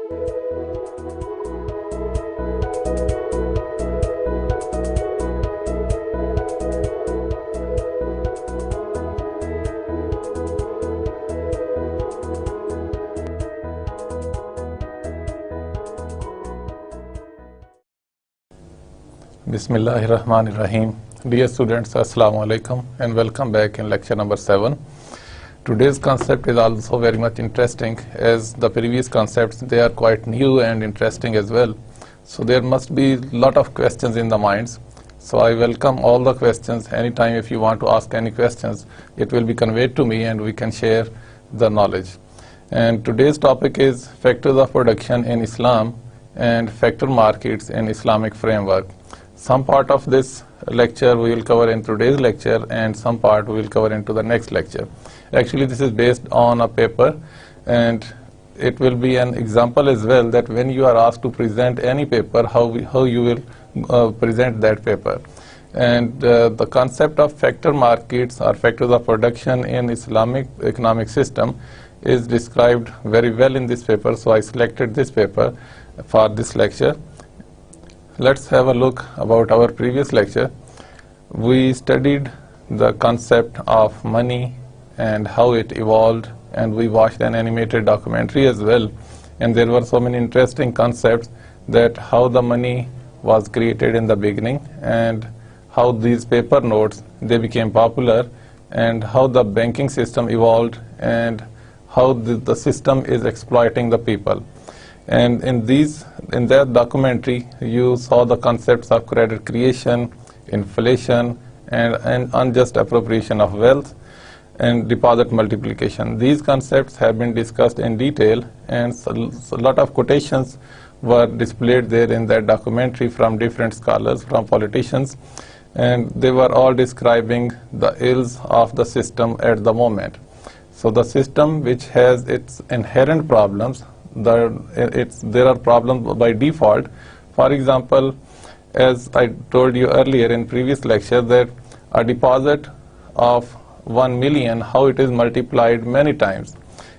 Bismillahirrahmanirrahim. Dear students, Assalamu alaikum and welcome back in lecture number 7. Today's concept is also very much interesting, as the previous concepts, they are quite new and interesting as well. So there must be a lot of questions in the minds. So I welcome all the questions. Anytime if you want to ask any questions, it will be conveyed to me and we can share the knowledge. And today's topic is factors of production in Islam and factor markets in Islamic framework. Some part of this lecture we will cover in today's lecture and some part we will cover into the next lecture. Actually, this is based on a paper and it will be an example as well, that when you are asked to present any paper, how you will present that paper. And the concept of factor markets or factors of production in Islamic economic system is described very well in this paper, so I selected this paper for this lecture. Let's have a look about our previous lecture. We studied the concept of money and how it evolved, and we watched an animated documentary as well. And there were so many interesting concepts, that how the money was created in the beginning and how these paper notes, they became popular, and how the banking system evolved and how the system is exploiting the people. And in that documentary, you saw the concepts of credit creation, inflation, and unjust appropriation of wealth, and deposit multiplication. These concepts have been discussed in detail, and a lot of quotations were displayed there in that documentary from different scholars, from politicians, and they were all describing the ills of the system at the moment. So the system, which has its inherent problems, there are problems by default. For example, as I told you earlier in previous lecture, that a deposit of 1 million, how it is multiplied many times.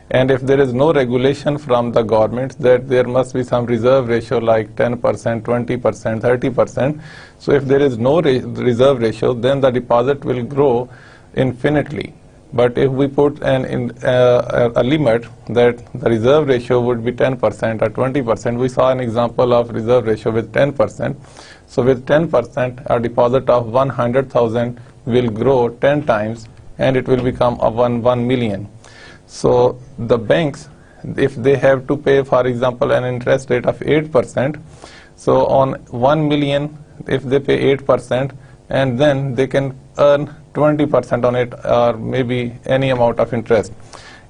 And if there is no regulation from the government that there must be some reserve ratio like 10%, 20%, 30%. So if there is no reserve ratio, then the deposit will grow infinitely. But if we put a limit that the reserve ratio would be 10% or 20%, we saw an example of reserve ratio with 10%. So with 10%, a deposit of 100,000 will grow 10 times and it will become a 1 million. So the banks, if they have to pay, for example, an interest rate of 8%, so on 1 million, if they pay 8%, and then they can earn 20% on it, or maybe any amount of interest.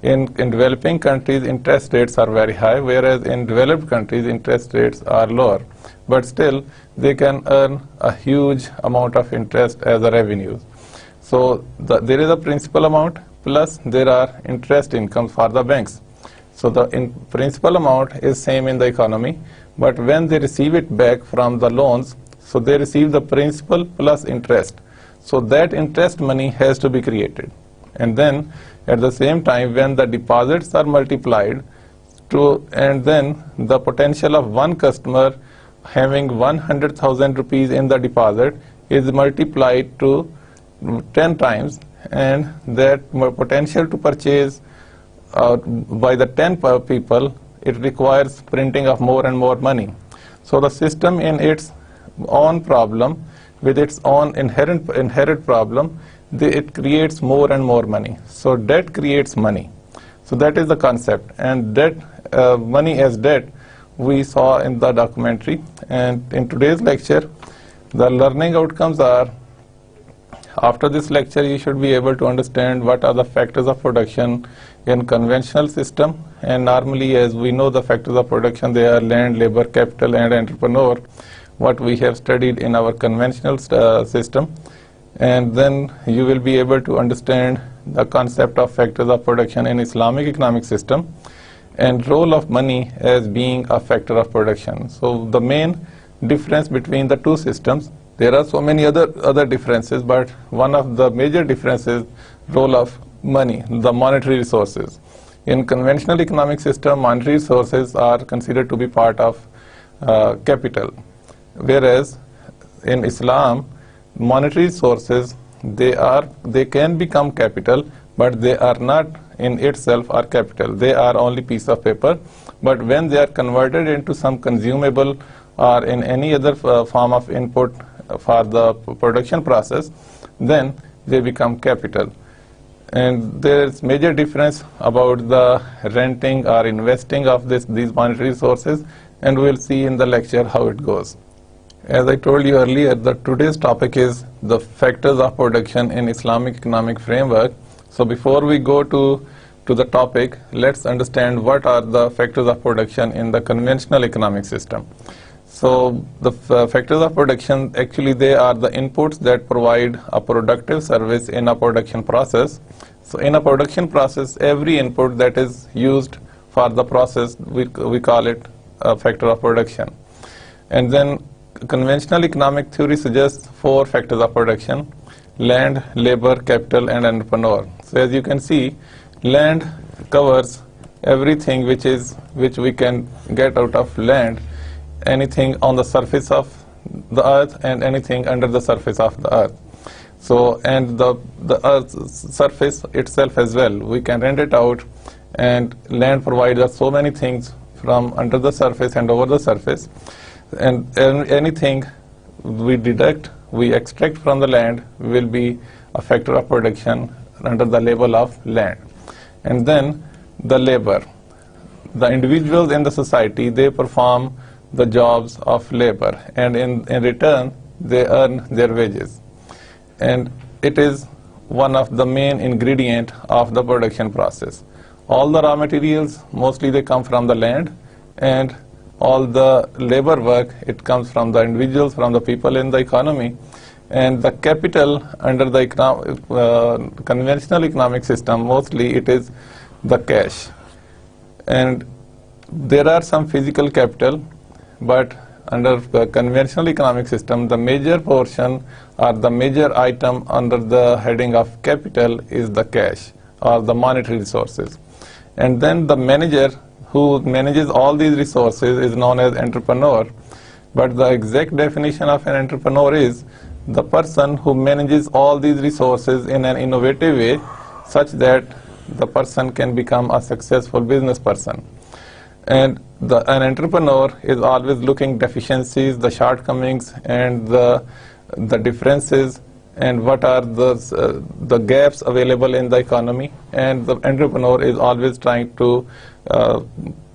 In developing countries, interest rates are very high, whereas in developed countries, interest rates are lower. But still, they can earn a huge amount of interest as a revenue. So there is a principal amount, plus there are interest incomes for the banks. So the principal amount is same in the economy, but when they receive it back from the loans, so they receive the principal plus interest. So that interest money has to be created. And then at the same time, when the deposits are multiplied, and then the potential of one customer having 100,000 rupees in the deposit is multiplied to 10 times, and that potential to purchase by the 10 people, it requires printing of more and more money. So the system in its own problem, with its own inherent problem, it creates more and more money. So debt creates money. So that is the concept. And debt, money as debt, we saw in the documentary. And in today's lecture, the learning outcomes are, after this lecture, you should be able to understand what are the factors of production in conventional system. And normally, as we know, the factors of production, they are land, labor, capital, and entrepreneur, what we have studied in our conventional system. And then you will be able to understand the concept of factors of production in Islamic economic system and role of money as being a factor of production. So the main difference between the two systems, there are so many other differences, but one of the major differences, role of money, the monetary resources. In conventional economic system, monetary resources are considered to be part of capital, whereas in Islam, monetary resources, they can become capital, but they are not in itself are capital. They are only piece of paper, but when they are converted into some consumable or in any other form of input for the production process, then they become capital. And there is major difference about the renting or investing of these monetary resources, and we will see in the lecture how it goes. As I told you earlier, that today's topic is the factors of production in Islamic economic framework. So before we go to the topic, let's understand what are the factors of production in the conventional economic system. So the factors of production, actually they are the inputs that provide a productive service in a production process. So in a production process, every input that is used for the process, we call it a factor of production. And then conventional economic theory suggests 4 factors of production: land, labor, capital, and entrepreneur. So as you can see, land covers everything which we can get out of land, anything on the surface of the earth and anything under the surface of the earth. So, and the earth's surface itself as well, we can rent it out, and land provides us so many things from under the surface and over the surface, and anything we extract from the land will be a factor of production under the label of land. And then the labor. The individuals in the society, they perform the jobs of labor, and in return they earn their wages. And it is one of the main ingredient of the production process. All the raw materials, mostly they come from the land, and all the labor work, it comes from the individuals, from the people in the economy. And the capital under the conventional economic system, mostly it is the cash. And there are some physical capital, but under the conventional economic system, the major portion or the major item under the heading of capital is the cash or the monetary resources. And then the manager who manages all these resources is known as entrepreneur. But the exact definition of an entrepreneur is the person who manages all these resources in an innovative way, such that the person can become a successful business person. And an entrepreneur is always looking deficiencies, the shortcomings, and the differences, and what are the gaps available in the economy. And the entrepreneur is always trying to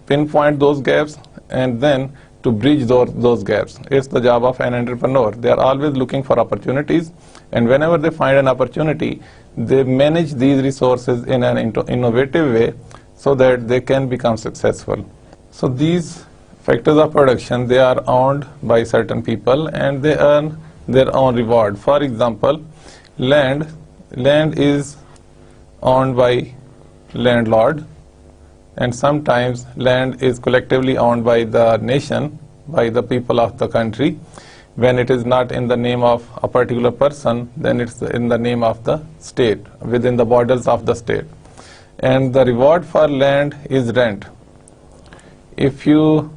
pinpoint those gaps and then to bridge those gaps. It's the job of an entrepreneur. They are always looking for opportunities, and whenever they find an opportunity, they manage these resources in an innovative way so that they can become successful. So these factors of production, they are owned by certain people and they earn their own reward. For example, land is owned by landlord, and sometimes land is collectively owned by the nation, by the people of the country. When it is not in the name of a particular person, then it's in the name of the state, within the borders of the state. And the reward for land is rent. If you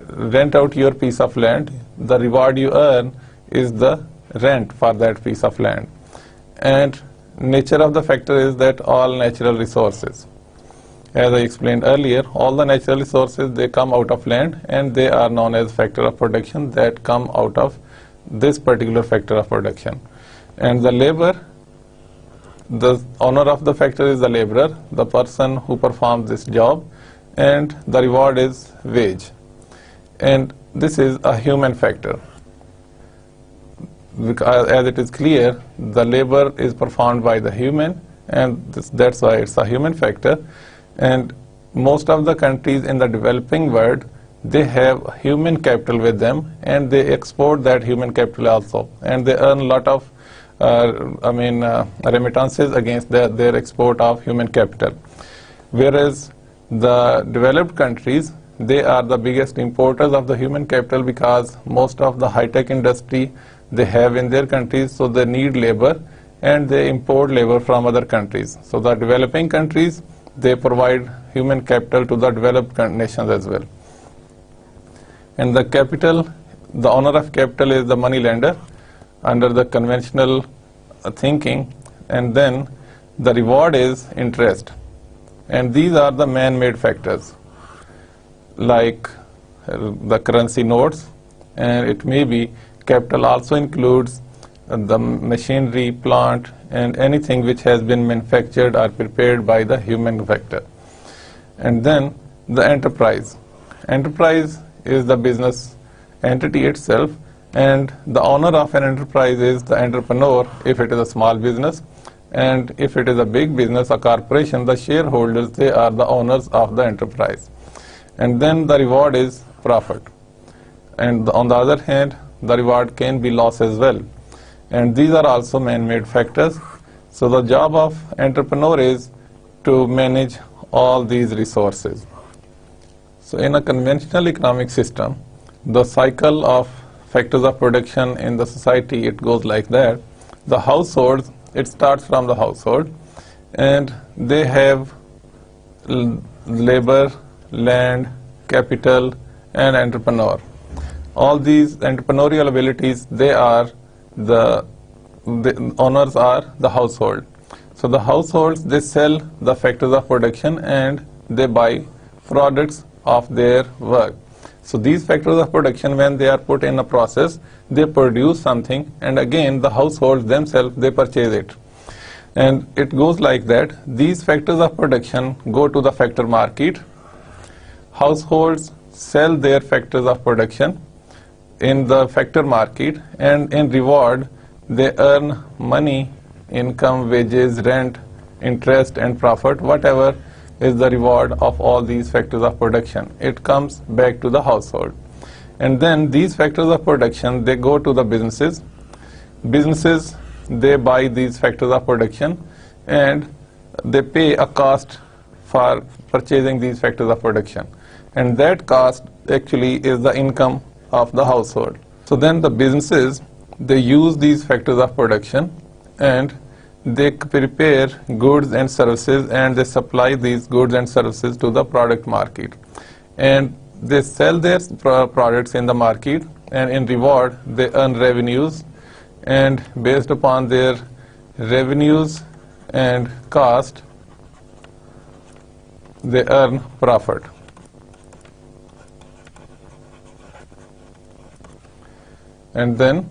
rent out your piece of land, the reward you earn is the rent for that piece of land. And nature of the factor is that all natural resources, as I explained earlier, all the natural resources, they come out of land, and they are known as factor of production that come out of this particular factor of production. And the labor, the owner of the factor is the laborer, the person who performs this job, and the reward is wage. And this is a human factor. Because as it is clear, the labor is performed by the human, and that's why it's a human factor. And most of the countries in the developing world, they have human capital with them, and they export that human capital also, and they earn a lot of remittances against their export of human capital. Whereas the developed countries, they are the biggest importers of the human capital, because most of the high-tech industry they have in their countries, so they need labor, and they import labor from other countries. So the developing countries, they provide human capital to the developed nations as well. And the capital, the owner of capital is the money lender under the conventional thinking, and then the reward is interest. And these are the man-made factors like the currency notes, and it may be capital also includes the machinery, plant, and anything which has been manufactured or prepared by the human factor. And then the enterprise. Enterprise is the business entity itself, and the owner of an enterprise is the entrepreneur if it is a small business, and if it is a big business, a corporation, the shareholders, they are the owners of the enterprise. And then the reward is profit. And on the other hand, the reward can be loss as well. And these are also man-made factors. So the job of entrepreneur is to manage all these resources. So in a conventional economic system, the cycle of factors of production in the society, it goes like that. The households, it starts from the household, and they have labor, land, capital, and entrepreneur. All these entrepreneurial abilities, they are the owners are the household. So the households, they sell the factors of production and they buy products of their work. So these factors of production, when they are put in a process, they produce something, and again the households themselves, they purchase it. And it goes like that. These factors of production go to the factor market. Households sell their factors of production in the factor market, and in reward they earn money, income, wages, rent, interest, and profit, whatever is the reward of all these factors of production. It comes back to the household. And then these factors of production, they go to the businesses. Businesses, they buy these factors of production and they pay a cost for purchasing these factors of production. And that cost actually is the income of the household. So then the businesses, they use these factors of production and they prepare goods and services, and they supply these goods and services to the product market. And they sell their products in the market, and in reward they earn revenues, and based upon their revenues and cost, they earn profit. And then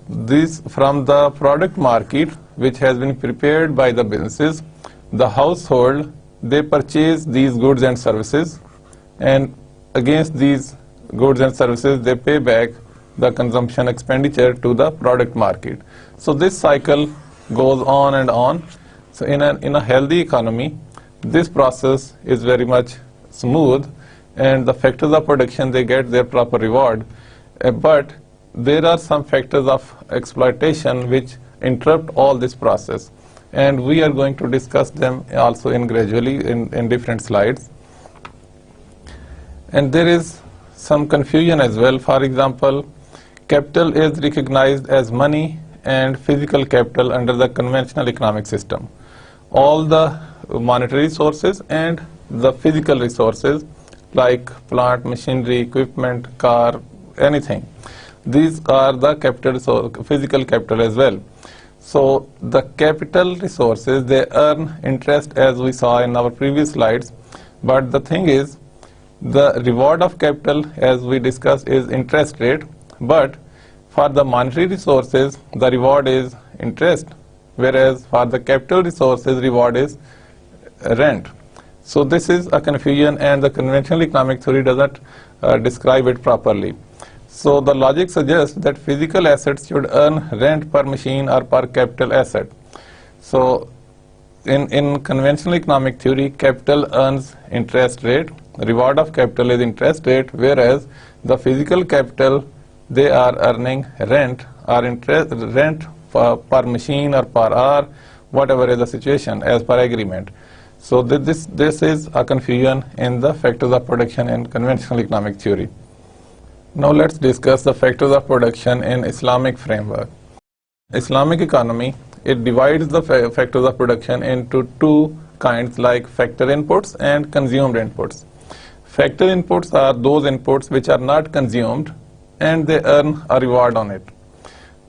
these from the product market, which has been prepared by the businesses, the household, they purchase these goods and services, and against these goods and services they pay back the consumption expenditure to the product market. So this cycle goes on and on. So in a healthy economy, this process is very much smooth, and the factors of production, they get their proper reward. But there are some factors of exploitation which interrupt all this process, and we are going to discuss them also gradually in different slides. And there is some confusion as well. For example, capital is recognized as money and physical capital under the conventional economic system. All the monetary resources and the physical resources like plant, machinery, equipment, car, anything, these are the capital, so physical capital as well. So the capital resources, they earn interest as we saw in our previous slides, but the thing is, the reward of capital, as we discussed, is interest rate, but for the monetary resources the reward is interest, whereas for the capital resources reward is rent. So this is a confusion, and the conventional economic theory doesn't describe it properly. So the logic suggests that physical assets should earn rent per machine or per capital asset. So in conventional economic theory, capital earns interest rate, reward of capital is interest rate, whereas the physical capital, they are earning rent or interest rent per machine or per hour, whatever is the situation as per agreement. So this is a confusion in the factors of production in conventional economic theory. Now let's discuss the factors of production in Islamic framework. Islamic economy, it divides the factors of production into two kinds like factor inputs and consumed inputs. Factor inputs are those inputs which are not consumed and they earn a reward on it.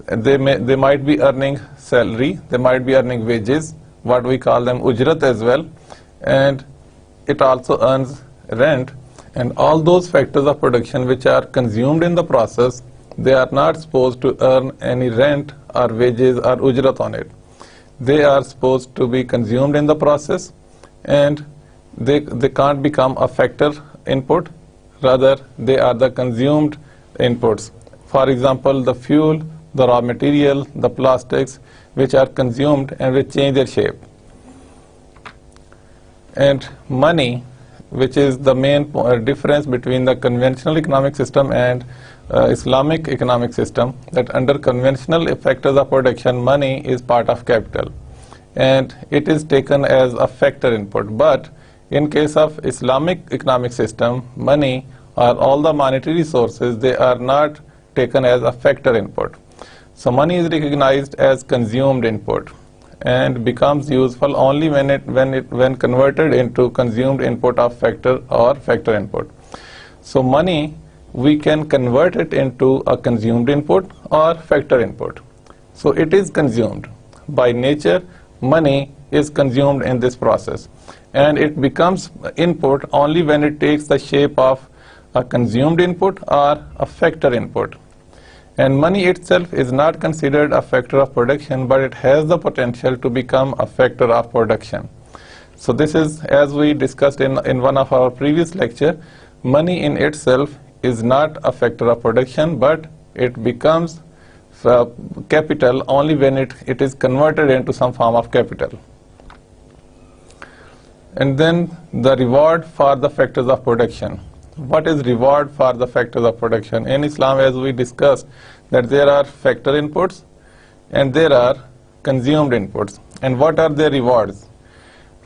They might be earning salary, they might be earning wages, what we call them ujrat as well, and it also earns rent. And all those factors of production which are consumed in the process, they are not supposed to earn any rent or wages or ujrat on it. They are supposed to be consumed in the process, and they can't become a factor input, rather they are the consumed inputs. For example, the fuel, the raw material, the plastics which are consumed and which change their shape. And money, which is the main difference between the conventional economic system and Islamic economic system, that under conventional factors of production, money is part of capital and it is taken as a factor input. But in case of Islamic economic system, money or all the monetary resources, they are not taken as a factor input. So money is recognized as consumed input and becomes useful only when converted into consumed input of factor or factor input. So money, we can convert it into a consumed input or factor input. So it is consumed. By nature, money is consumed in this process, and it becomes input only when it takes the shape of a consumed input or a factor input. And money itself is not considered a factor of production, but it has the potential to become a factor of production. So this is, as we discussed in one of our previous lecture, money in itself is not a factor of production, but it becomes capital only when it is converted into some form of capital. And then the reward for the factors of production. What is reward for the factors of production? In Islam, as we discussed, that there are factor inputs and there are consumed inputs. And what are their rewards?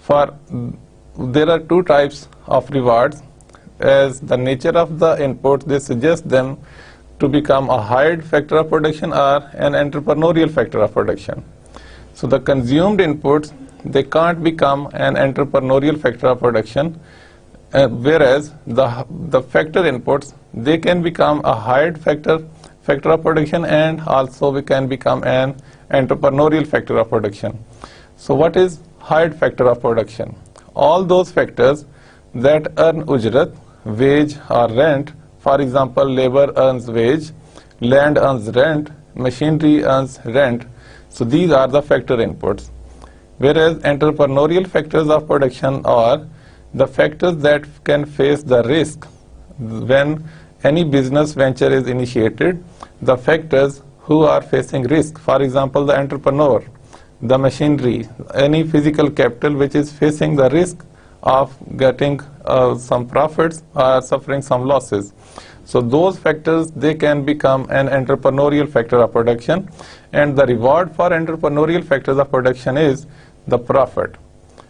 There are two types of rewards. As the nature of the inputs, they suggest them to become a hired factor of production or an entrepreneurial factor of production. So the consumed inputs, they can't become an entrepreneurial factor of production, whereas the factor inputs, they can become a hired factor of production, and also we can become an entrepreneurial factor of production. So what is hired factor of production? All those factors that earn ujrat, wage or rent. For example, labor earns wage, land earns rent, machinery earns rent. So these are the factor inputs. Whereas entrepreneurial factors of production are the factors that can face the risk when any business venture is initiated. The factors who are facing risk, for example, the entrepreneur, the machinery, any physical capital which is facing the risk of getting some profits or suffering some losses. So those factors, they can become an entrepreneurial factor of production, and the reward for entrepreneurial factors of production is the profit.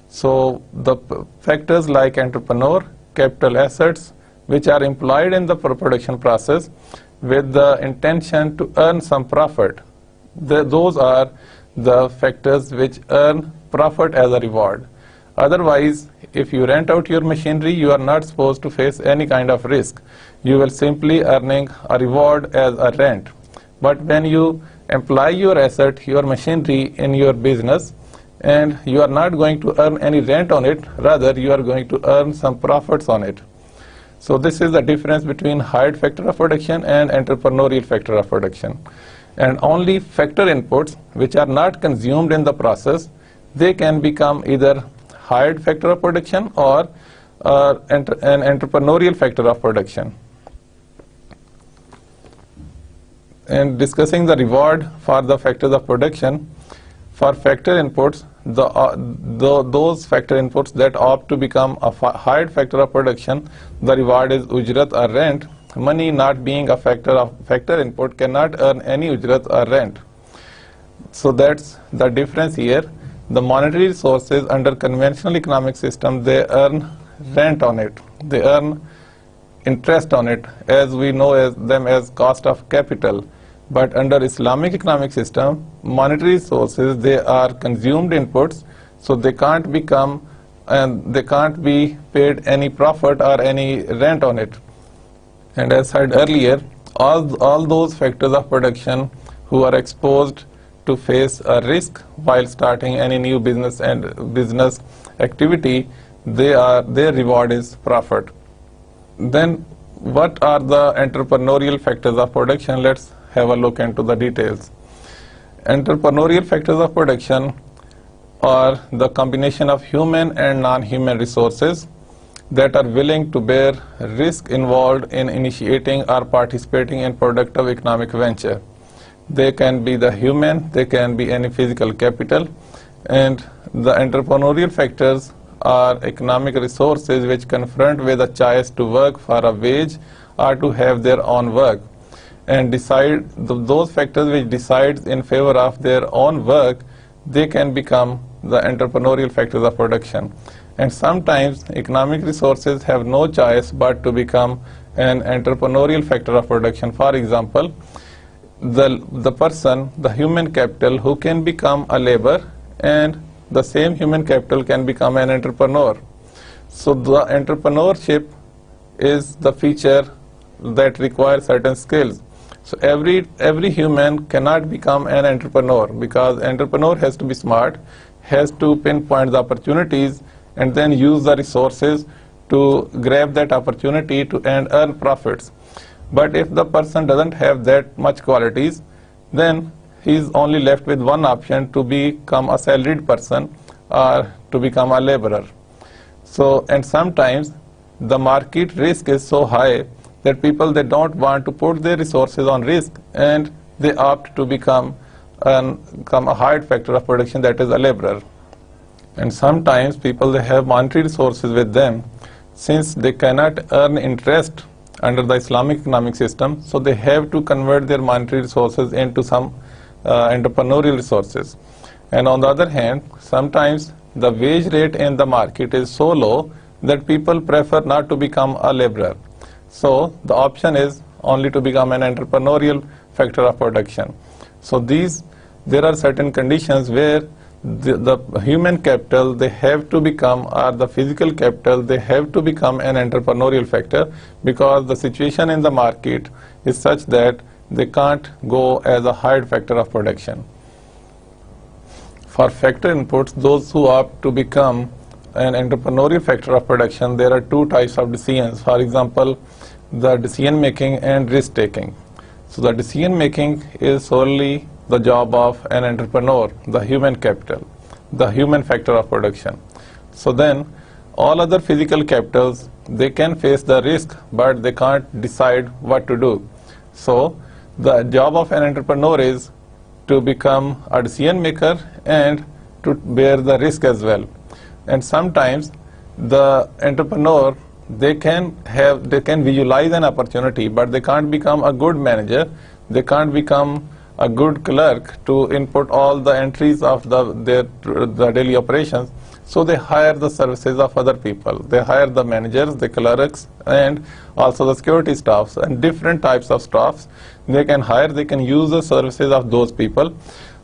So the factors like entrepreneur, capital assets, which are employed in the production process with the intention to earn some profit, those are the factors which earn profit as a reward. Otherwise, if you rent out your machinery, you are not supposed to face any kind of risk. You will simply earning a reward as a rent. But when you employ your asset, your machinery in your business, and you are not going to earn any rent on it, rather you are going to earn some profits on it. So this is the difference between hired factor of production and entrepreneurial factor of production. And only factor inputs which are not consumed in the process, they can become either hired factor of production or an entrepreneurial factor of production. And discussing the reward for the factors of production, for factor inputs, those factor inputs that opt to become a hired factor of production, the reward is ujrat or rent. Money, not being a factor input, cannot earn any ujrat or rent. So that's the difference here. The monetary resources under conventional economic system, they earn rent on it, they earn interest on it, as we know them as cost of capital. But under Islamic economic system, monetary resources, they are consumed inputs, so they can't become and they can't be paid any profit or any rent on it. And as said earlier, all those factors of production who are exposed to face a risk while starting any new business and business activity, their reward is profit. Then what are the entrepreneurial factors of production? Let's have a look into the details. Entrepreneurial factors of production are the combination of human and non-human resources that are willing to bear risk involved in initiating or participating in productive economic venture. They can be the human, they can be any physical capital, and the entrepreneurial factors are economic resources which confront with a choice to work for a wage or to have their own work, and decide those factors which decides in favor of their own work, they can become the entrepreneurial factors of production. And sometimes economic resources have no choice but to become an entrepreneurial factor of production. For example, the person, the human capital, who can become a labor, and the same human capital can become an entrepreneur. So the entrepreneurship is the feature that requires certain skills. So every human cannot become an entrepreneur, because entrepreneur has to be smart, has to pinpoint the opportunities and then use the resources to grab that opportunity to and earn profits. But if the person doesn't have that much qualities, then he is only left with one option: to become a salaried person or to become a laborer. So, and sometimes the market risk is so high that people, they don't want to put their resources on risk, and they opt to become a hired factor of production, that is a laborer. And sometimes people, they have monetary resources with them, since they cannot earn interest under the Islamic economic system, so they have to convert their monetary resources into some entrepreneurial resources. And on the other hand, sometimes the wage rate in the market is so low that people prefer not to become a laborer. So the option is only to become an entrepreneurial factor of production. So there are certain conditions where the human capital, they have to become, or the physical capital, they have to become an entrepreneurial factor, because the situation in the market is such that they can't go as a hired factor of production. For factor inputs, those who opt to become an entrepreneurial factor of production, there are two types of decisions. For example, the decision making and risk taking. So the decision making is solely the job of an entrepreneur, the human capital, the human factor of production. So then all other physical capitals, they can face the risk, but they can't decide what to do. So the job of an entrepreneur is to become a decision maker and to bear the risk as well. And sometimes the entrepreneur, they can visualize an opportunity, but they can't become a good manager, they can't become a good clerk to input all the entries of the daily operations. So they hire the services of other people. They hire the managers, the clerks, and also the security staffs, and different types of staffs they can hire. They can use the services of those people.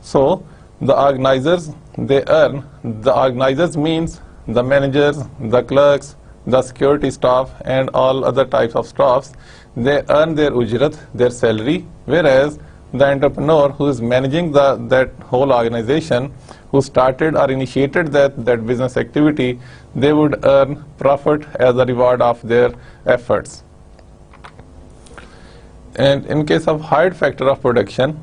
So the organizers, they earn. The organizers means the managers, the clerks, the security staff, and all other types of staffs. They earn their ujrat, their salary, whereas the entrepreneur who is managing that whole organization, who started or initiated that business activity, they would earn profit as a reward of their efforts. And in case of hired factor of production,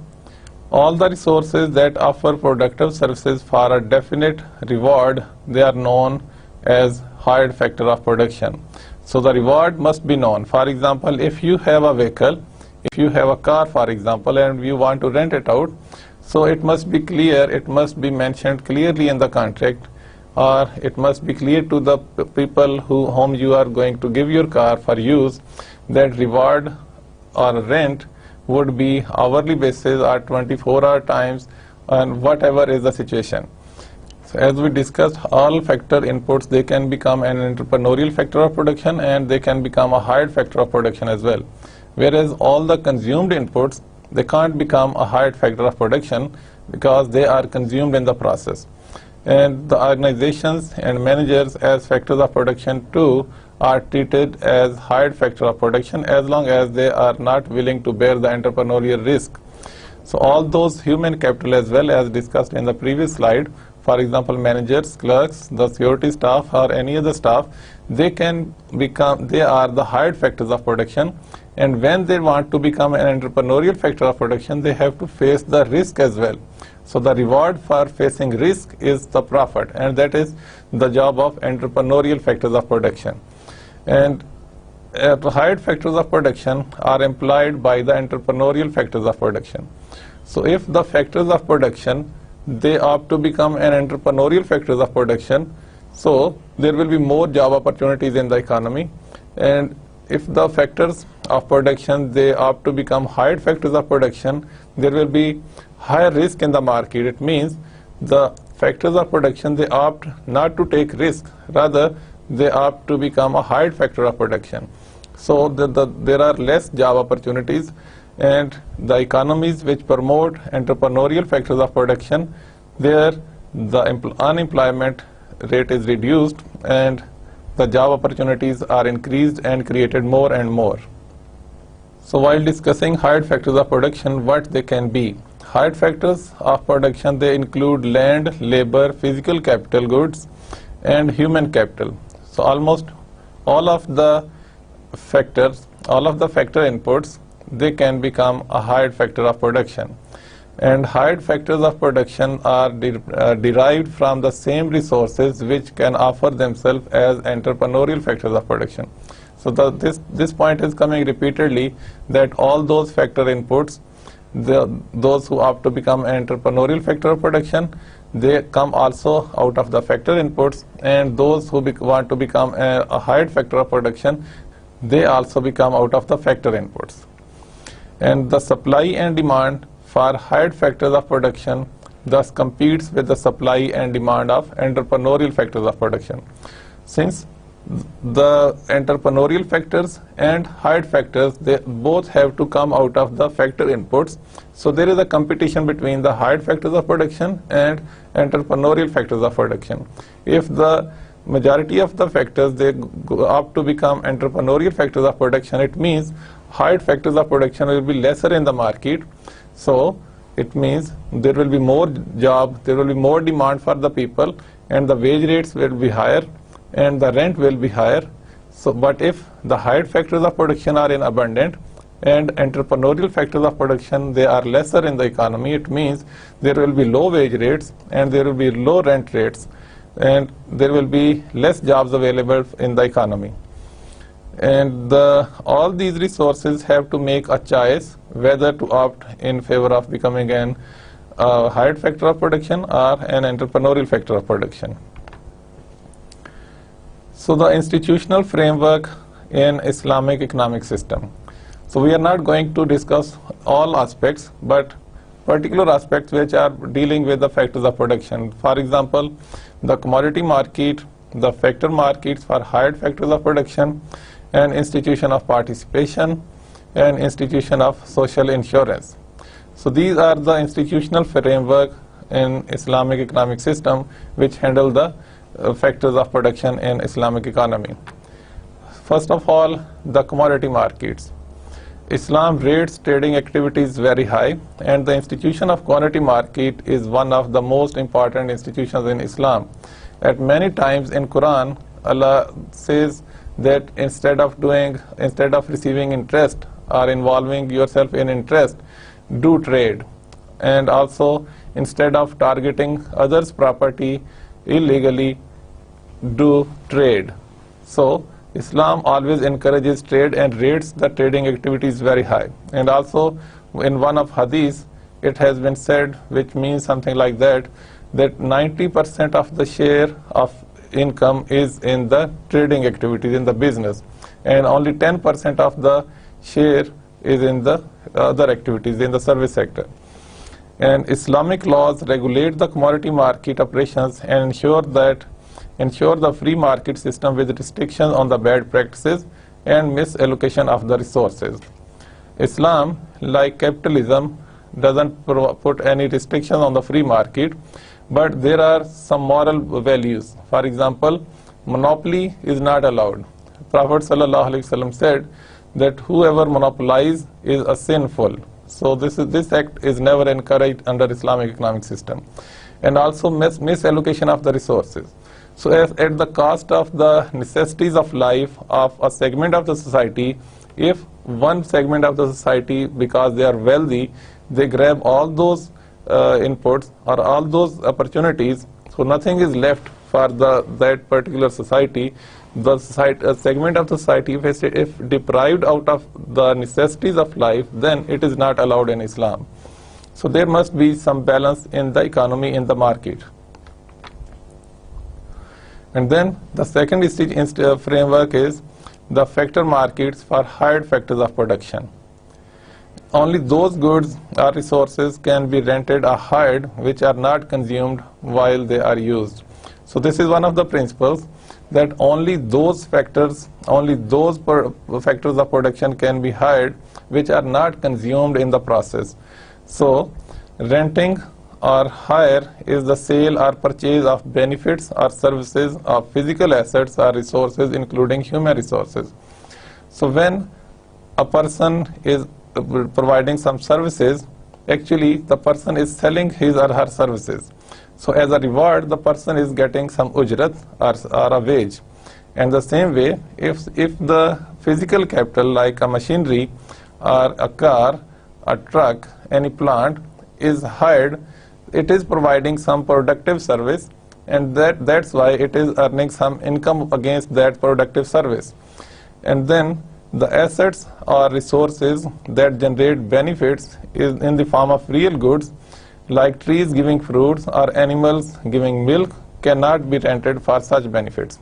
all the resources that offer productive services for a definite reward, they are known as hired factor of production. So the reward must be known. For example, if you have a vehicle, if you have a car, for example, and you want to rent it out, so it must be clear, it must be mentioned clearly in the contract, or it must be clear to the people whom you are going to give your car for use, that reward or rent would be hourly basis or 24-hour times, and whatever is the situation. So as we discussed, all factor inputs, they can become an entrepreneurial factor of production, and they can become a hired factor of production as well. Whereas all the consumed inputs, they can't become a hired factor of production, because they are consumed in the process. and the organizations and managers as factors of production too are treated as hired factor of production as long as they are not willing to bear the entrepreneurial risk. So all those human capital, as well as discussed in the previous slide, for example managers, clerks, the security staff or any other staff, they are the hired factors of production, and when they want to become an entrepreneurial factor of production, they have to face the risk as well. So the reward for facing risk is the profit, and that is the job of entrepreneurial factors of production. And hired factors of production are employed by the entrepreneurial factors of production. So if the factors of production, they opt to become an entrepreneurial factors of production, so there will be more job opportunities in the economy. And if the factors of production, they opt to become hired factors of production, there will be higher risk in the market. It means the factors of production, they opt not to take risk, rather they opt to become a hired factor of production. So there are less job opportunities, and the economies which promote entrepreneurial factors of production, there the unemployment rate is reduced and the job opportunities are increased and created more and more. So while discussing hired factors of production, what they can be? Hired factors of production, they include land, labor, physical capital goods, and human capital. So almost all of the factors, all of the factor inputs, they can become a hired factor of production. And hired factors of production are derived from the same resources which can offer themselves as entrepreneurial factors of production. So this point is coming repeatedly, that all those factor inputs, those who opt to become an entrepreneurial factor of production, they come also out of the factor inputs, and those who want to become a hired factor of production, they also become out of the factor inputs. And the supply and demand for hired factors of production thus competes with the supply and demand of entrepreneurial factors of production. Since the entrepreneurial factors and hired factors, they both have to come out of the factor inputs, so there is a competition between the hired factors of production and entrepreneurial factors of production. If the majority of the factors, they opt to become entrepreneurial factors of production, it means hired factors of production will be lesser in the market. So it means there will be more job, there will be more demand for the people, and the wage rates will be higher and the rent will be higher. So but if the hired factors of production are in abundant and entrepreneurial factors of production, they are lesser in the economy, it means there will be low wage rates and there will be low rent rates, and there will be less jobs available in the economy. And all these resources have to make a choice whether to opt in favor of becoming an hired factor of production or an entrepreneurial factor of production. So the institutional framework in Islamic economic system. So we are not going to discuss all aspects, but particular aspects which are dealing with the factors of production. For example, the commodity market, the factor markets for hired factors of production, and institution of participation, and institution of social insurance. So these are the institutional framework in Islamic economic system which handle the factors of production in Islamic economy. First of all, the commodity markets. Islam rates trading activities very high, and the institution of commodity market is one of the most important institutions in Islam. At many times in Quran, Allah says that instead of receiving interest or involving yourself in interest, do trade. And also, instead of targeting others' property illegally, do trade. So Islam always encourages trade and rates the trading activities very high. And also in one of hadith, it has been said, which means something like that 90% of the share of income is in the trading activities, in the business, and only 10% of the share is in the other activities, in the service sector. And Islamic laws regulate the commodity market operations and ensure the free market system with restrictions on the bad practices and misallocation of the resources. Islam, like capitalism, doesn't put any restrictions on the free market, but there are some moral values. For example, monopoly is not allowed. Prophet ﷺ said that whoever monopolizes is a sinful. So this act is never encouraged under Islamic economic system. And also misallocation of the resources. So as at the cost of the necessities of life of a segment of the society, if one segment of the society, because they are wealthy, they grab all those inputs or all those opportunities, so nothing is left for that particular society. The segment of the society, if deprived out of the necessities of life, then it is not allowed in Islam. So there must be some balance in the economy, in the market. And then the second framework is the factor markets for hired factors of production. Only those goods or resources can be rented or hired which are not consumed while they are used. So this is one of the principles, that only those factors of production can be hired which are not consumed in the process. So renting or hire is the sale or purchase of benefits or services of physical assets or resources, including human resources. So when a person is providing some services, actually the person is selling his or her services. So as a reward, the person is getting some ujrat or a wage. And the same way, if the physical capital like a machinery or a car, a truck, any plant is hired, it is providing some productive service, and that's why it is earning some income against that productive service. And then the assets or resources that generate benefits is in the form of real goods, like trees giving fruits or animals giving milk, cannot be rented for such benefits.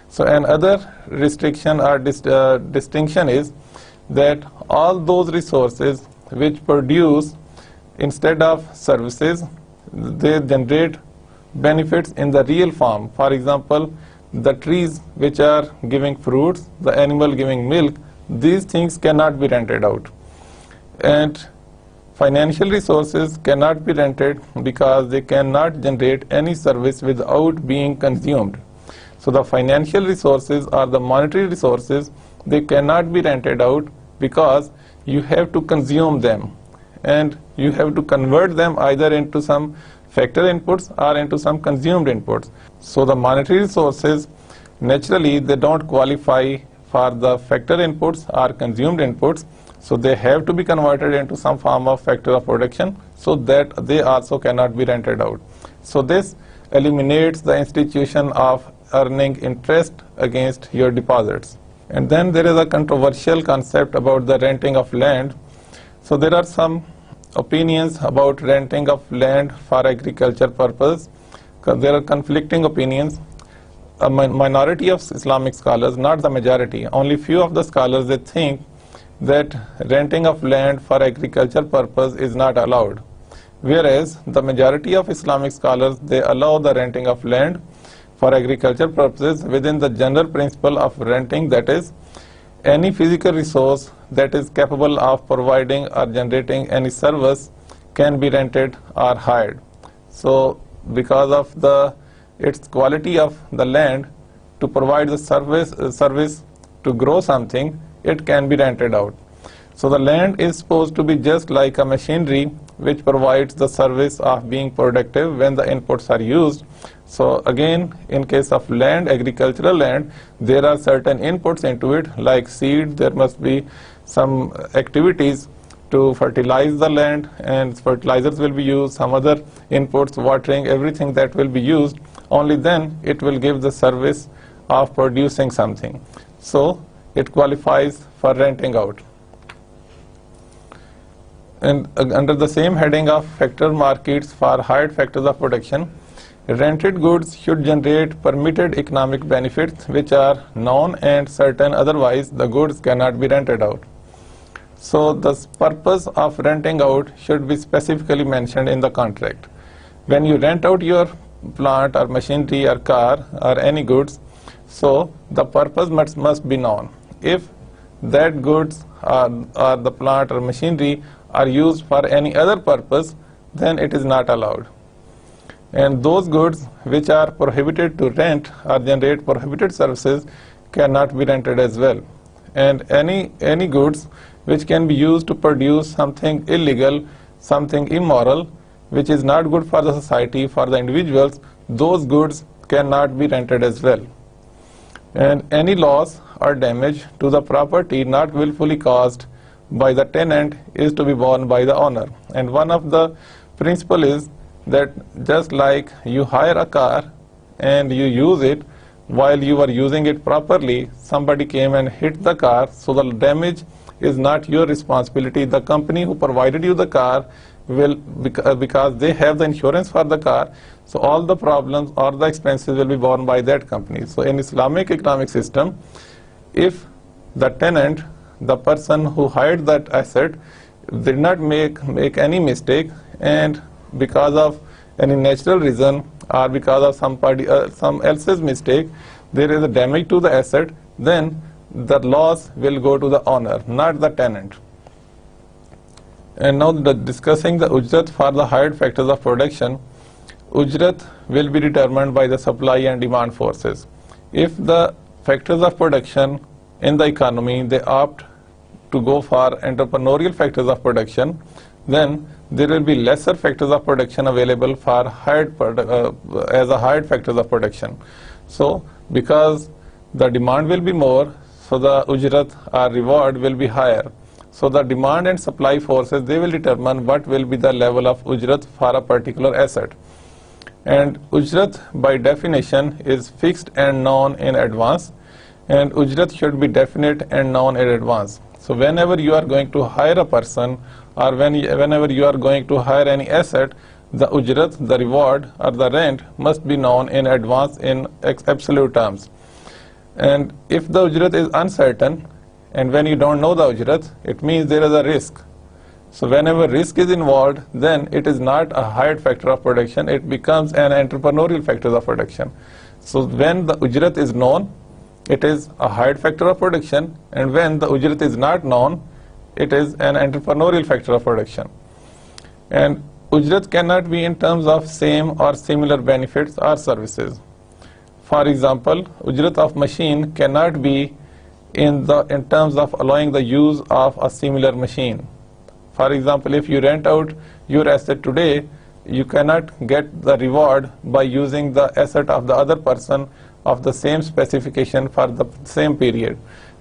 So another restriction or distinction is that all those resources which produce instead of services, they generate benefits in the real form. For example, the trees which are giving fruits, the animal giving milk, these things cannot be rented out. And financial resources cannot be rented because they cannot generate any service without being consumed. So the financial resources or the monetary resources, they cannot be rented out because you have to consume them, and you have to convert them either into some factor inputs or into some consumed inputs. So the monetary resources, naturally they don't qualify for the factor inputs or consumed inputs, so they have to be converted into some form of factor of production, so that they also cannot be rented out. So this eliminates the institution of earning interest against your deposits. And then there is a controversial concept about the renting of land. So there are some opinions about renting of land for agriculture purpose. There are conflicting opinions. A minority of Islamic scholars, not the majority, only few of the scholars, they think that renting of land for agriculture purpose is not allowed, whereas the majority of Islamic scholars, they allow the renting of land for agriculture purposes within the general principle of renting, that is, any physical resource that is capable of providing or generating any service can be rented or hired. So because of its quality of the land to provide the service to grow something, it can be rented out. So the land is supposed to be just like a machinery which provides the service of being productive when the inputs are used. So again, in case of land, agricultural land, there are certain inputs into it, like seed. There must be some activities to fertilize the land, and fertilizers will be used, some other inputs, watering, everything that will be used. Only then it will give the service of producing something. So it qualifies for renting out. And under the same heading of factor markets for hired factors of production, rented goods should generate permitted economic benefits which are known and certain, otherwise the goods cannot be rented out. So the purpose of renting out should be specifically mentioned in the contract. When you rent out your plant or machinery or car or any goods, so the purpose must be known. If that goods or the plant or machinery are used for any other purpose, then it is not allowed. And those goods which are prohibited to rent or generate prohibited services cannot be rented as well. And any goods which can be used to produce something illegal, something immoral, which is not good for the society, for the individuals, those goods cannot be rented as well. And any loss or damage to the property not willfully caused by the tenant is to be borne by the owner. And one of the principles is that just like you hire a car and you use it, while you are using it properly, somebody came and hit the car, so the damage is not your responsibility. The company who provided you the car will, because they have the insurance for the car, so all the problems or the expenses will be borne by that company. So in Islamic economic system, if the tenant, the person who hired that asset, did not make any mistake, and because of any natural reason or because of some else's mistake, there is a damage to the asset, then the loss will go to the owner, not the tenant. And now discussing the ujrat for the hired factors of production. Ujrat will be determined by the supply and demand forces. If the factors of production in the economy, they opt to go for entrepreneurial factors of production, then there will be lesser factors of production available for as a hired factors of production. So because the demand will be more, so the ujrat or reward will be higher. So the demand and supply forces, they will determine what will be the level of ujrat for a particular asset. And ujrat by definition is fixed and known in advance, and ujrat should be definite and known in advance. So whenever you are going to hire a person, or whenever you are going to hire any asset, the ujrat, the reward or the rent must be known in advance in absolute terms. And if the ujrat is uncertain, and when you don't know the ujrat, it means there is a risk. So whenever risk is involved, then it is not a hired factor of production, it becomes an entrepreneurial factor of production. So when the ujrat is known, it is a hired factor of production, and when the ujrat is not known, it is an entrepreneurial factor of production. And ujrat cannot be in terms of same or similar benefits or services. For example, ujrat of machine cannot be in terms of allowing the use of a similar machine. For example, if you rent out your asset today, you cannot get the reward by using the asset of the other person of the same specification for the same period.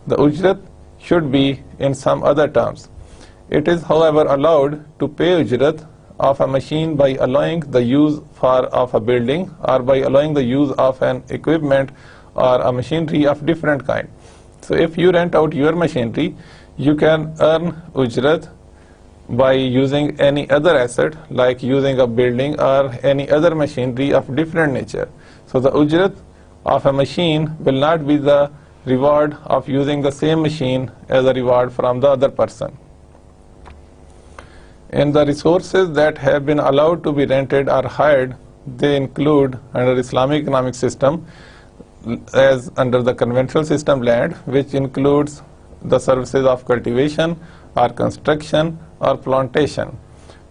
The ujrat should be in some other terms. It is, however, allowed to pay ujrat of a machine by allowing the use of a building, or by allowing the use of an equipment or a machinery of different kind. So if you rent out your machinery, you can earn ujrat by using any other asset, like using a building or any other machinery of different nature. So the ujrat of a machine will not be the reward of using the same machine as a reward from the other person. And the resources that have been allowed to be rented or hired, they include, under Islamic economic system, as under the conventional system, land, which includes the services of cultivation or construction or plantation.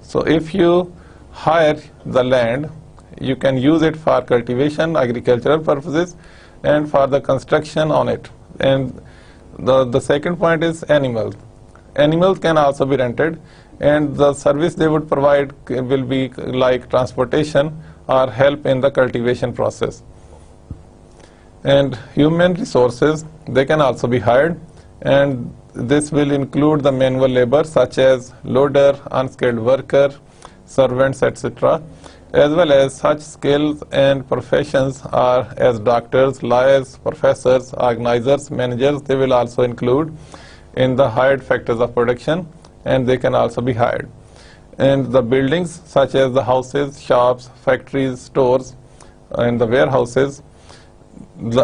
So if you hire the land, you can use it for cultivation, agricultural purposes, and for the construction on it. And the second point is animals. Animals can also be rented, and the service they would provide will be like transportation or help in the cultivation process. And human resources, they can also be hired, and this will include the manual labor such as loader, unskilled worker, servants, etc., as well as such skills and professions are as doctors, lawyers, professors, organizers, managers. They will also include in the hired factors of production, and they can also be hired. And the buildings such as the houses, shops, factories, stores, and the warehouses,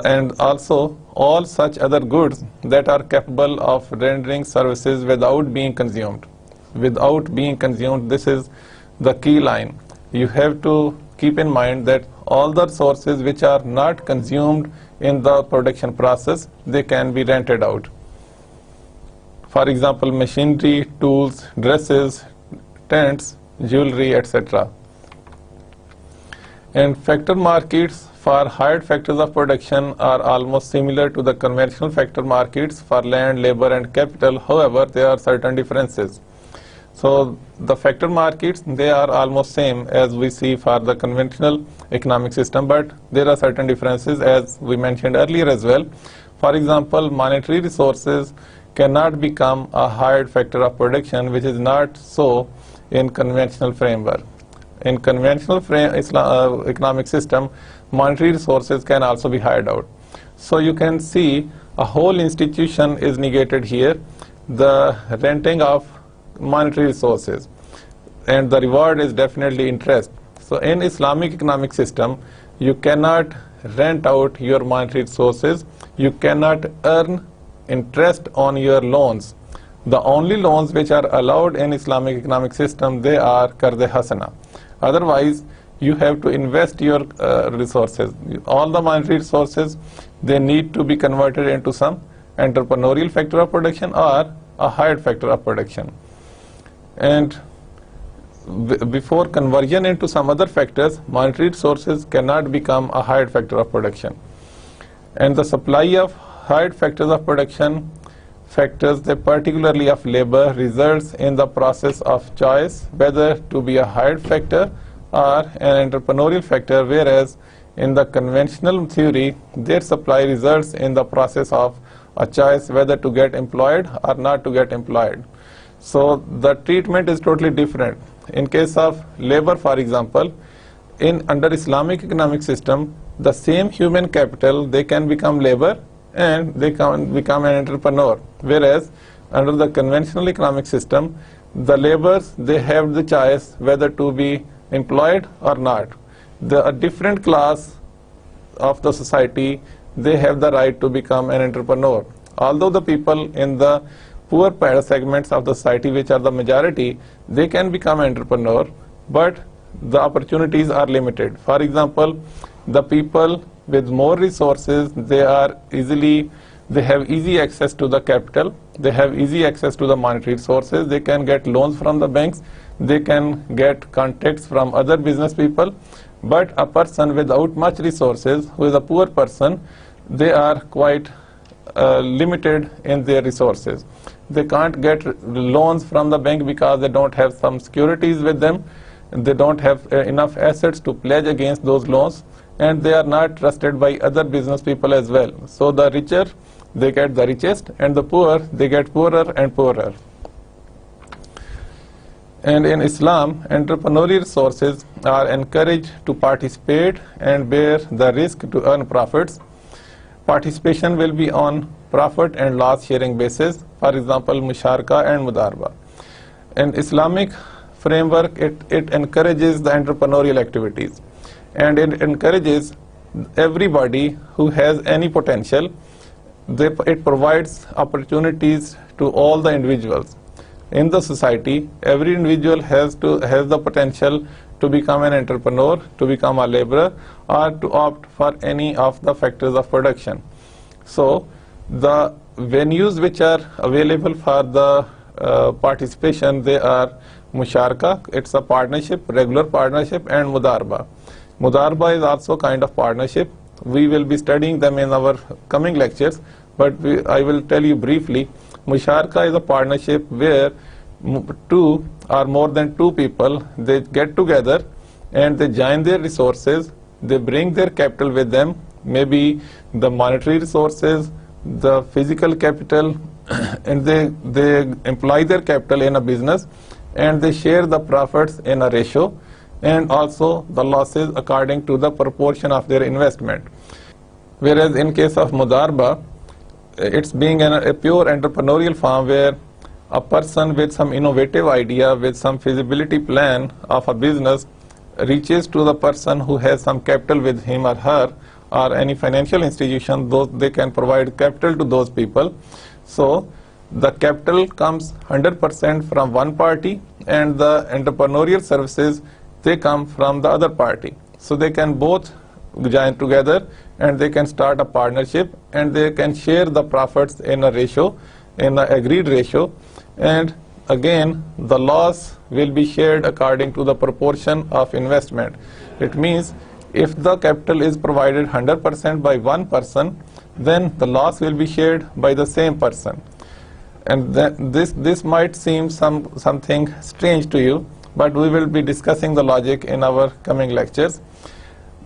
and also all such other goods that are capable of rendering services without being consumed. Without being consumed, this is the key line. You have to keep in mind that all the resources which are not consumed in the production process, they can be rented out. For example, machinery, tools, dresses, tents, jewelry, etc. And factor markets for hired factors of production are almost similar to the conventional factor markets for land, labor and capital. However, there are certain differences. So the factor markets, they are almost same as we see for the conventional economic system, but there are certain differences as we mentioned earlier as well. For example, monetary resources cannot become a hired factor of production, which is not so in conventional framework. In conventional economic system, monetary resources can also be hired out. So you can see a whole institution is negated here, the renting of monetary resources, and the reward is definitely interest. So in Islamic economic system, you cannot rent out your monetary resources, you cannot earn interest on your loans. The only loans which are allowed in Islamic economic system, they are Qarz-e Hasana. Otherwise, you have to invest your resources. All the monetary resources, they need to be converted into some entrepreneurial factor of production or a hired factor of production. And before conversion into some other factors, monetary resources cannot become a hired factor of production. And the supply of hired factors of production factors, they particularly of labor, results in the process of choice whether to be a hired factor or an entrepreneurial factor, whereas in the conventional theory, their supply results in the process of a choice whether to get employed or not to get employed. So the treatment is totally different. In case of labor, for example, under Islamic economic system, the same human capital, they can become labor and they can become an entrepreneur. Whereas under the conventional economic system, the laborers, they have the choice whether to be employed or not. A different class of the society, they have the right to become an entrepreneur. Although the people in the poor segments of the society, which are the majority, they can become entrepreneur, but the opportunities are limited. For example, the people with more resources, they have easy access to the capital, they have easy access to the monetary resources, they can get loans from the banks, they can get contacts from other business people. But a person without much resources, who is a poor person, they are quite limited in their resources. They can't get loans from the bank because they don't have some securities with them, they don't have enough assets to pledge against those loans, and they are not trusted by other business people as well. So the richer, they get the richest, and the poor, they get poorer and poorer. And in Islam, entrepreneurial resources are encouraged to participate and bear the risk to earn profits. Participation will be on profit and loss sharing basis, for example, musharaka and mudarba. In Islamic framework, it encourages the entrepreneurial activities, and it encourages everybody who has any potential. It provides opportunities to all the individuals. In the society, every individual has the potential to become an entrepreneur, to become a laborer, or to opt for any of the factors of production. So the venues which are available for the participation, they are musharaka, it's a partnership, regular partnership, and mudarba. Mudarba is also kind of partnership. We will be studying them in our coming lectures, but I will tell you briefly. Musharaka is a partnership where two or more than two people, they get together and they join their resources, they bring their capital with them, maybe the monetary resources, the physical capital, and they employ their capital in a business, and they share the profits in a ratio, and also the losses according to the proportion of their investment. Whereas in case of mudarba, it's being a pure entrepreneurial form where a person with some innovative idea, with some feasibility plan of a business, reaches to the person who has some capital with him or her, or any financial institution, they can provide capital to those people. So the capital comes 100% from one party, and the entrepreneurial services, they come from the other party. So they can both join together and they can start a partnership, and they can share the profits in a ratio, in an agreed ratio, and again the loss will be shared according to the proportion of investment. It means if the capital is provided 100% by one person, then the loss will be shared by the same person. And this might seem something strange to you, but we will be discussing the logic in our coming lectures.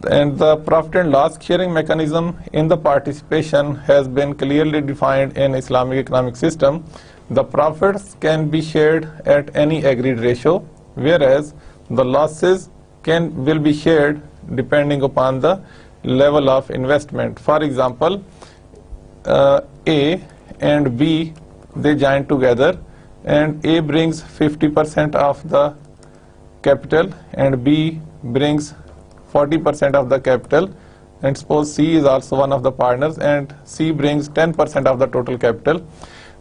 And the profit and loss sharing mechanism in the participation has been clearly defined in Islamic economic system. The profits can be shared at any agreed ratio, whereas the losses will be shared depending upon the level of investment. For example, A and B, they join together, and A brings 50% of the capital and B brings 40% of the capital, and suppose C is also one of the partners and C brings 10% of the total capital.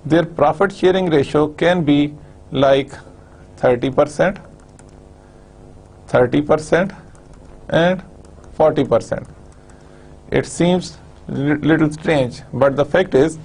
Their profit sharing ratio can be like 30%, 30% and 40%. It seems little strange, but the fact is,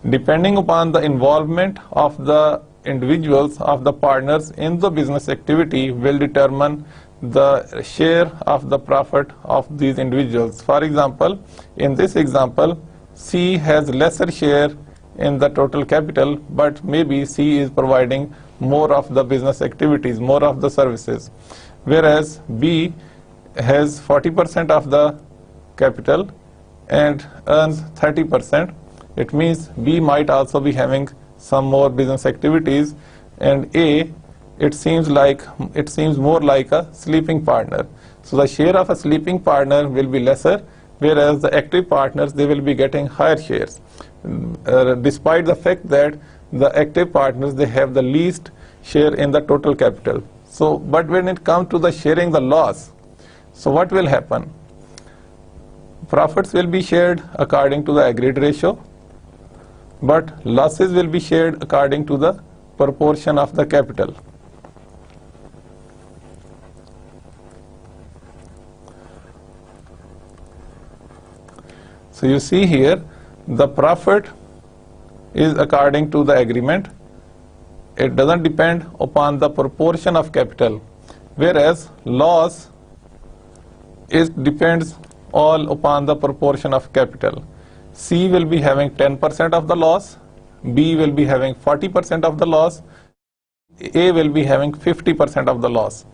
depending upon the involvement of the individuals, of the partners in the business activity, will determine the share of the profit of these individuals. For example, in this example, C has lesser share in the total capital, but maybe C is providing more of the business activities, more of the services, whereas B has 40% of the capital and earns 30%. It means B might also be having some more business activities, and A, it seems more like a sleeping partner. So the share of a sleeping partner will be lesser, whereas the active partners, they will be getting higher shares, despite the fact that the active partners, they have the least share in the total capital. So, but when it comes to the sharing the loss, so what will happen? Profits will be shared according to the agreed ratio, but losses will be shared according to the proportion of the capital. So you see here, the profit is according to the agreement. It doesn't depend upon the proportion of capital, whereas loss depends all upon the proportion of capital. C will be having 10% of the loss, B will be having 40% of the loss, A will be having 50% of the loss,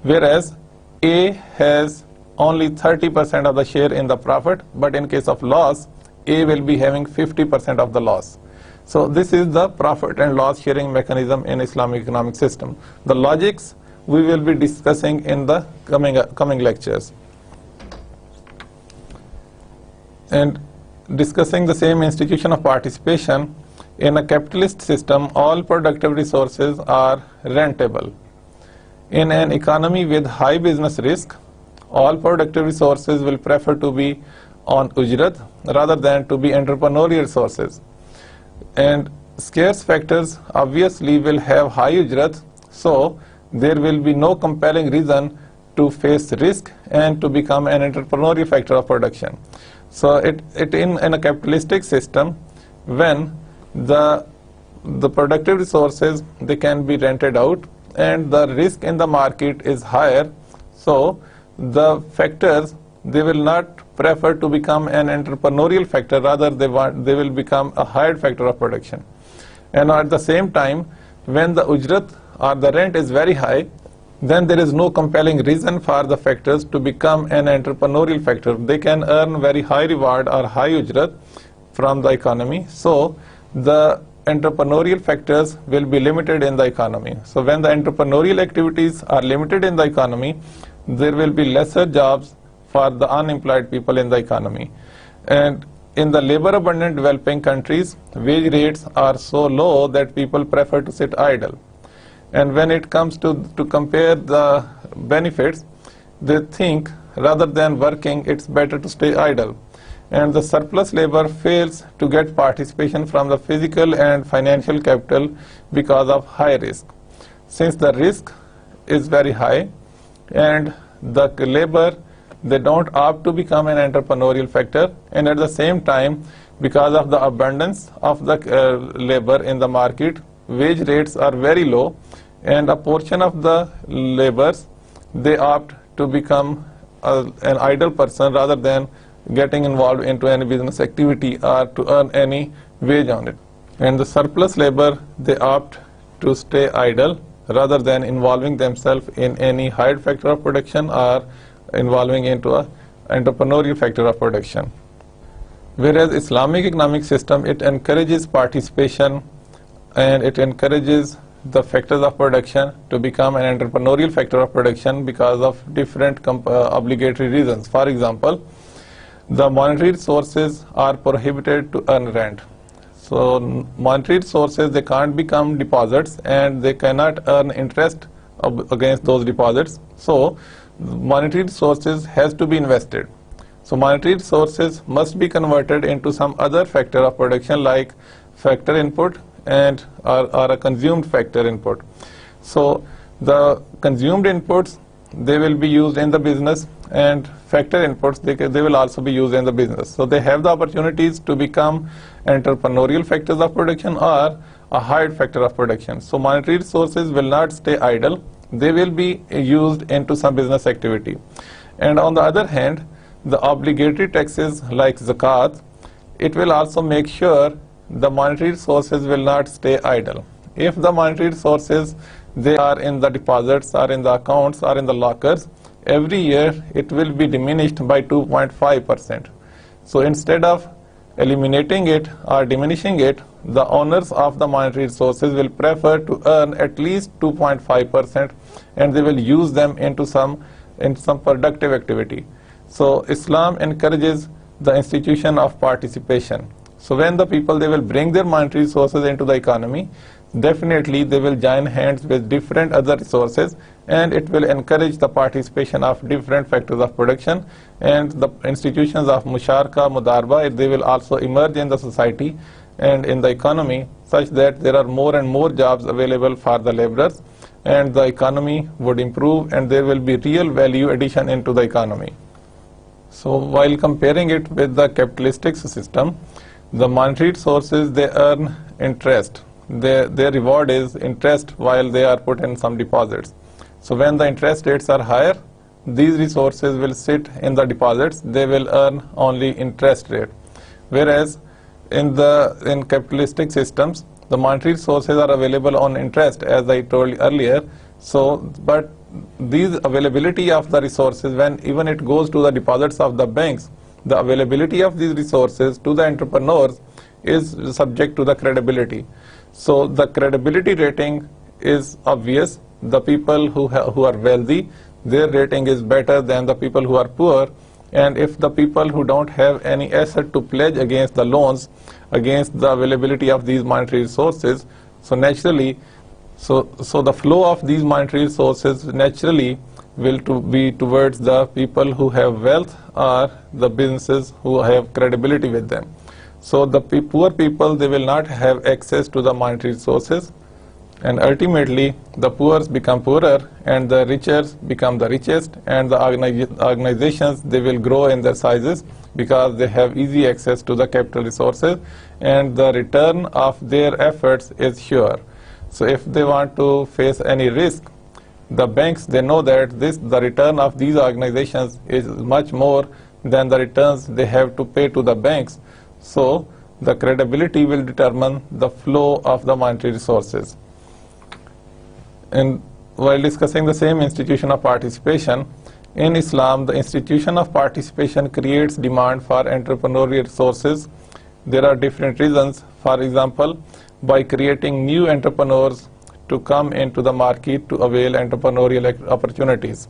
whereas A has only 30% of the share in the profit, but in case of loss, A will be having 50% of the loss. So this is the profit and loss sharing mechanism in Islamic economic system. The logics we will be discussing in the coming lectures. And discussing the same institution of participation, in a capitalist system, all productive resources are rentable. In an economy with high business risk, all productive resources will prefer to be on ujrat rather than to be entrepreneurial resources. And scarce factors obviously will have high ujrat, so there will be no compelling reason to face risk and to become an entrepreneurial factor of production. So in a capitalistic system, when the productive resources, they can be rented out and the risk in the market is higher, so the factors, they will not prefer to become an entrepreneurial factor, rather they will become a hired factor of production. And at the same time, when the ujrat or the rent is very high, then there is no compelling reason for the factors to become an entrepreneurial factor. They can earn very high reward or high ujrat from the economy, so the entrepreneurial factors will be limited in the economy. So when the entrepreneurial activities are limited in the economy, there will be lesser jobs for the unemployed people in the economy. And in the labor abundant developing countries, wage rates are so low that people prefer to sit idle. And when it comes to compare the benefits, they think rather than working, it's better to stay idle. And the surplus labor fails to get participation from the physical and financial capital because of high risk. Since the risk is very high and the labor, they don't opt to become an entrepreneurial factor, and at the same time because of the abundance of the labor in the market, wage rates are very low, and a portion of the laborers, they opt to become an idle person rather than getting involved into any business activity or to earn any wage on it. And the surplus labor, they opt to stay idle rather than involving themselves in any hired factor of production or involving into a entrepreneurial factor of production. Whereas Islamic economic system, it encourages participation and it encourages the factors of production to become an entrepreneurial factor of production because of different obligatory reasons. For example, the monetary resources are prohibited to earn rent. So monetary resources, they can't become deposits and they cannot earn interest against those deposits. So monetary resources has to be invested. So monetary resources must be converted into some other factor of production like factor input and or a consumed factor input. So the consumed inputs, they will be used in the business, and factor inputs, they will also be used in the business. So they have the opportunities to become entrepreneurial factors of production or a hired factor of production. So monetary resources will not stay idle, they will be used into some business activity. And on the other hand, the obligatory taxes like zakat, it will also make sure the monetary resources will not stay idle. If the monetary resources, they are in the deposits or in the accounts or in the lockers, every year it will be diminished by 2.5%. So instead of eliminating it or diminishing it, the owners of the monetary resources will prefer to earn at least 2.5% and they will use them into some productive activity. So Islam encourages the institution of participation. So when the people, they will bring their monetary resources into the economy, definitely they will join hands with different other resources and it will encourage the participation of different factors of production, and the institutions of musharaka, mudarba, they will also emerge in the society and in the economy such that there are more and more jobs available for the laborers and the economy would improve and there will be real value addition into the economy. So while comparing it with the capitalistic system, the monetary resources, they earn interest. Their reward is interest while they are put in some deposits. So when the interest rates are higher, these resources will sit in the deposits, they will earn only interest rate. Whereas in capitalistic systems, the monetary resources are available on interest, as I told you earlier. So, but these availability of the resources, when even it goes to the deposits of the banks, the availability of these resources to the entrepreneurs is subject to the credibility. So the credibility rating is obvious. The people who are wealthy, their rating is better than the people who are poor. And if the people who don't have any asset to pledge against the loans, against the availability of these monetary resources, so naturally, so the flow of these monetary resources naturally will be towards the people who have wealth or the businesses who have credibility with them. So the poor people, they will not have access to the monetary resources, and ultimately the poor become poorer and the richer become the richest, and the organizations, they will grow in their sizes because they have easy access to the capital resources and the return of their efforts is sure. So if they want to face any risk, the banks, they know that the return of these organizations is much more than the returns they have to pay to the banks. So the credibility will determine the flow of the monetary resources. And while discussing the same institution of participation, in Islam, the institution of participation creates demand for entrepreneurial resources. There are different reasons. For example, by creating new entrepreneurs to come into the market to avail entrepreneurial opportunities.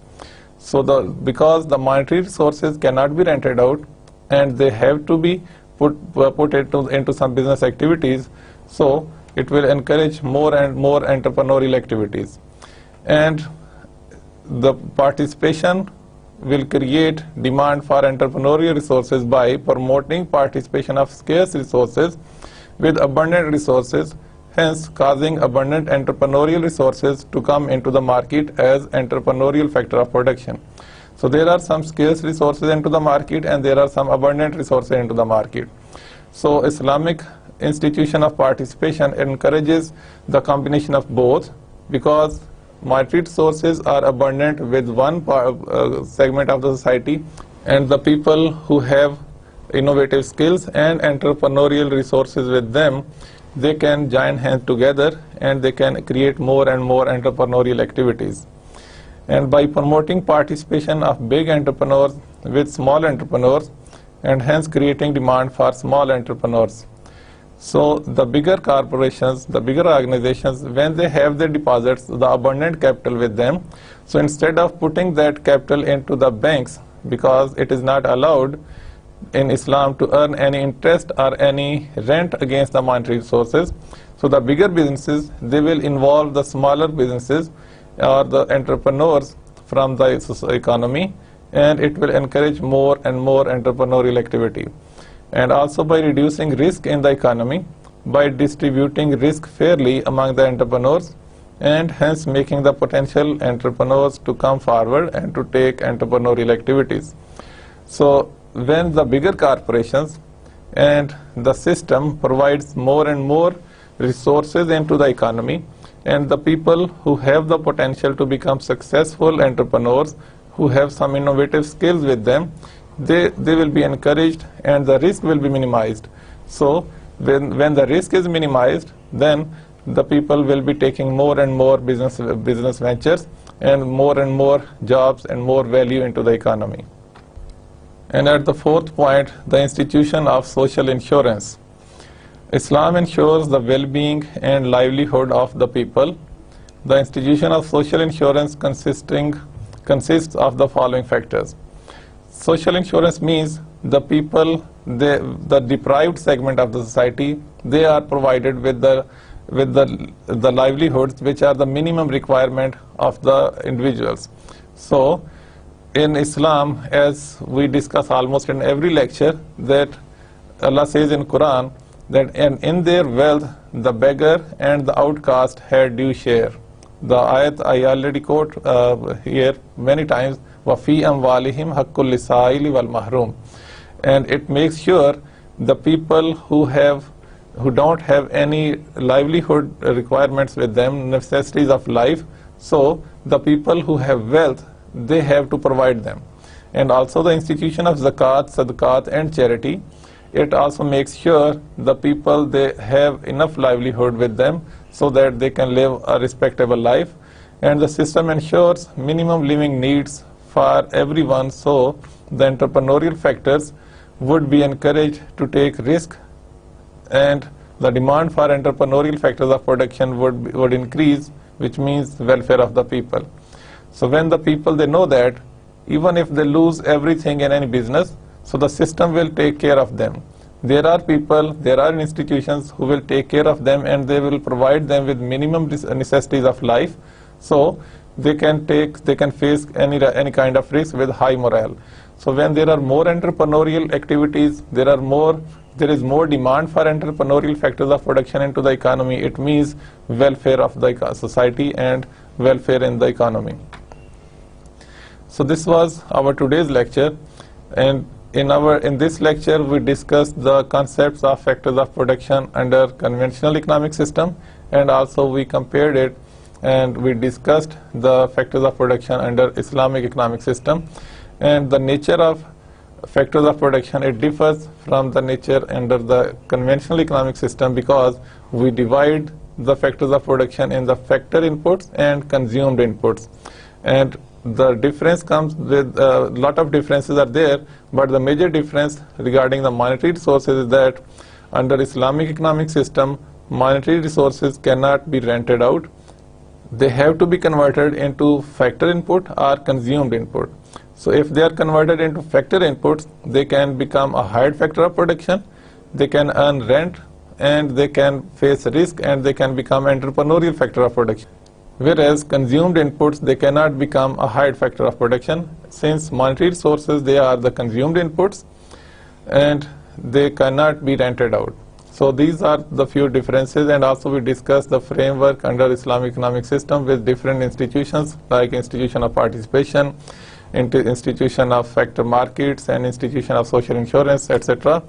So because the monetary resources cannot be rented out and they have to be put into some business activities, so it will encourage more and more entrepreneurial activities. And the participation will create demand for entrepreneurial resources by promoting participation of scarce resources with abundant resources, hence causing abundant entrepreneurial resources to come into the market as entrepreneurial factor of production. So there are some scarce resources into the market and there are some abundant resources into the market. So Islamic institution of participation encourages the combination of both, because monetary resources are abundant with one segment of the society, and the people who have innovative skills and entrepreneurial resources with them, they can join hands together and they can create more and more entrepreneurial activities. And by promoting participation of big entrepreneurs with small entrepreneurs, and hence creating demand for small entrepreneurs. So the bigger corporations, the bigger organizations, when they have their deposits, the abundant capital with them, so instead of putting that capital into the banks, because it is not allowed in Islam to earn any interest or any rent against the monetary resources, so the bigger businesses, they will involve the smaller businesses or the entrepreneurs from the economy, and it will encourage more and more entrepreneurial activity. And also by reducing risk in the economy, by distributing risk fairly among the entrepreneurs, and hence making the potential entrepreneurs to come forward and to take entrepreneurial activities. So when the bigger corporations and the system provides more and more resources into the economy, and the people who have the potential to become successful entrepreneurs, who have some innovative skills with them, they will be encouraged and the risk will be minimized. So when the risk is minimized, then the people will be taking more and more business ventures and more jobs and more value into the economy. And at the fourth point, the institution of social insurance. Islam ensures the well-being and livelihood of the people. The institution of social insurance consists of the following factors. Social insurance means the people, the deprived segment of the society, they are provided with the livelihoods which are the minimum requirement of the individuals. So in Islam, as we discuss almost in every lecture, that Allah says in Quran that in their wealth the beggar and the outcast had due share. The ayat I already quote here many times, وَفِي أَمْوَالِهِمْ حَقٌّ لِلسَّائِلِ وَالْمَحْرُومِ. And it makes sure the people who don't have any livelihood requirements with them, necessities of life, so the people who have wealth, they have to provide them. And also the institution of zakat, sadaqat and charity, it also makes sure the people, they have enough livelihood with them so that they can live a respectable life. And the system ensures minimum living needs for everyone, so the entrepreneurial factors would be encouraged to take risk, and the demand for entrepreneurial factors of production would increase, which means welfare of the people. So when the people, they know that even if they lose everything in any business, so the system will take care of them. There are people, there are institutions who will take care of them, and they will provide them with minimum necessities of life, so they can face any kind of risk with high morale. So when there are more entrepreneurial activities, there is more demand for entrepreneurial factors of production into the economy. It means welfare of the society and welfare in the economy. So this was our today's lecture, and in this lecture we discussed the concepts of factors of production under conventional economic system, and also we compared it and we discussed the factors of production under Islamic economic system. And the nature of factors of production, it differs from the nature under the conventional economic system, because we divide the factors of production in the factor inputs and consumed inputs. And the difference comes with a lot of differences are there, but the major difference regarding the monetary resources is that under Islamic economic system, monetary resources cannot be rented out. They have to be converted into factor input or consumed input. So if they are converted into factor inputs, they can become a hired factor of production, they can earn rent, and they can face risk, and they can become entrepreneurial factor of production. Whereas consumed inputs, they cannot become a hired factor of production, since monetary resources, they are the consumed inputs and they cannot be rented out. So these are the few differences, and also we discussed the framework under Islamic economic system with different institutions like institution of participation, institution of factor markets, and institution of social insurance, etc.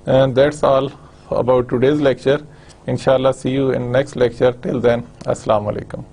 And that's all about today's lecture. Inshallah, see you in next lecture. Till then, Assalamu alaikum.